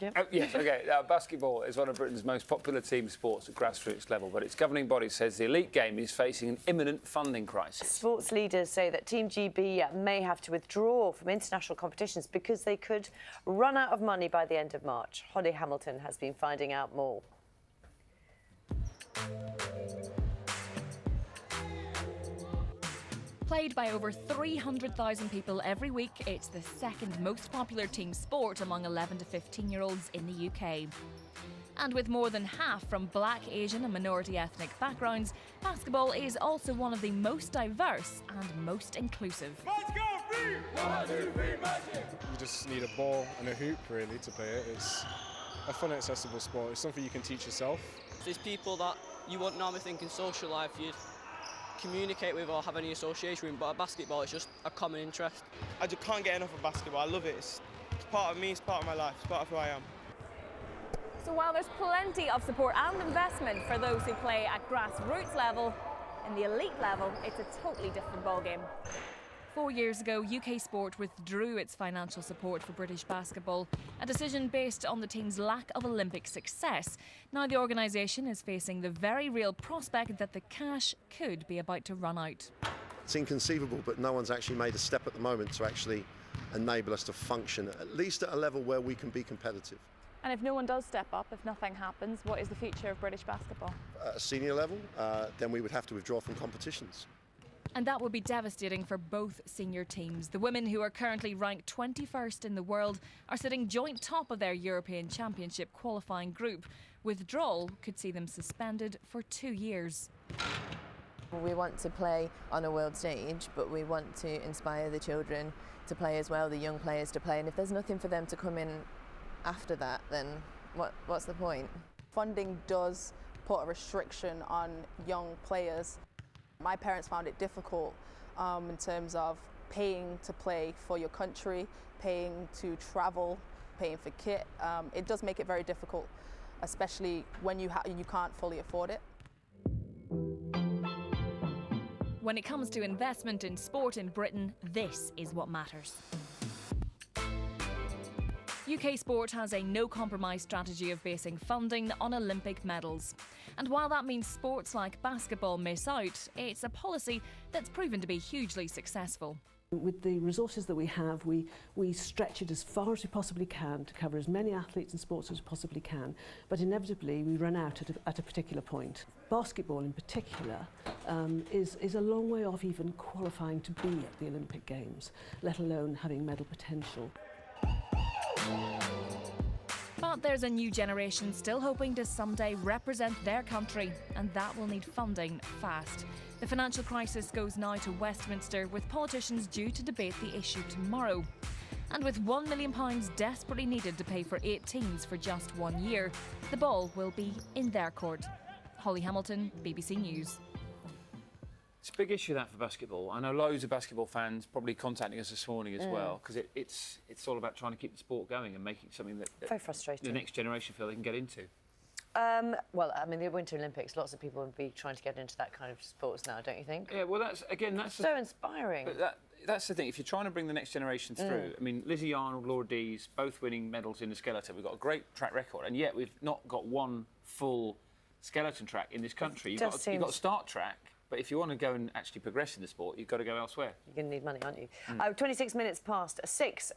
Yep. Oh, yes, OK. Basketball is one of Britain's most popular team sports at grassroots level, but its governing body says the elite game is facing an imminent funding crisis. Sports leaders say that Team GB may have to withdraw from international competitions because they could run out of money by the end of March. Holly Hamilton has been finding out more. Played by over 300,000 people every week, it's the second most popular team sport among 11 to 15-year-olds in the UK. And with more than half from Black, Asian and minority ethnic backgrounds, basketball is also one of the most diverse and most inclusive. Let's go, free! 1, 2, 3, magic! You just need a ball and a hoop, really, to play it. It's a fun, accessible sport. It's something you can teach yourself. There's people that you wouldn't normally think in social life you'd communicate with or have any association with, but a basketball is just a common interest. I just can't get enough of basketball. I love it. It's part of me, it's part of my life, it's part of who I am. So while there's plenty of support and investment for those who play at grassroots level, in the elite level, it's a totally different ballgame. 4 years ago, UK Sport withdrew its financial support for British basketball, a decision based on the team's lack of Olympic success. Now the organisation is facing the very real prospect that the cash could be about to run out. It's inconceivable, but no one's actually made a step at the moment to actually enable us to function, at least at a level where we can be competitive. And if no one does step up, if nothing happens, what is the future of British basketball? At a senior level, then we would have to withdraw from competitions. And that would be devastating for both senior teams. The women, who are currently ranked 21st in the world, are sitting joint top of their European Championship qualifying group. Withdrawal could see them suspended for 2 years. We want to play on a world stage, but we want to inspire the children to play as well, the young players to play. And if there's nothing for them to come in after that, then what's the point? Funding does put a restriction on young players. My parents found it difficult in terms of paying to play for your country, paying to travel, paying for kit. It does make it very difficult, especially when you can't fully afford it. When it comes to investment in sport in Britain, this is what matters. UK Sport has a no-compromise strategy of basing funding on Olympic medals. And while that means sports like basketball miss out, it's a policy that's proven to be hugely successful. With the resources that we have, we stretch it as far as we possibly can to cover as many athletes and sports as we possibly can, but inevitably we run out at a particular point. Basketball in particular is a long way off even qualifying to be at the Olympic Games, let alone having medal potential. But there's a new generation still hoping to someday represent their country, and that will need funding fast. The financial crisis goes now to Westminster, with politicians due to debate the issue tomorrow. And with £1 million desperately needed to pay for 8 teams for just 1 year, the ball will be in their court. Holly Hamilton, BBC News. It's a big issue, that, for basketball. I know loads of basketball fans probably contacting us this morning as well, because it's all about trying to keep the sport going and making something that Very frustrating. the next generation feel they can get into. Well, I mean, the Winter Olympics, lots of people will be trying to get into that kind of sports now, don't you think? Yeah, well, that's so inspiring. But that's the thing. If you're trying to bring the next generation through, I mean, Lizzie Arnold, Laura Dees, both winning medals in the skeleton. We've got a great track record, and yet we've not got one full skeleton track in this country. You've got to start track. But if you want to go and actually progress in the sport, you've got to go elsewhere. You're going to need money, aren't you? 26 minutes past 6.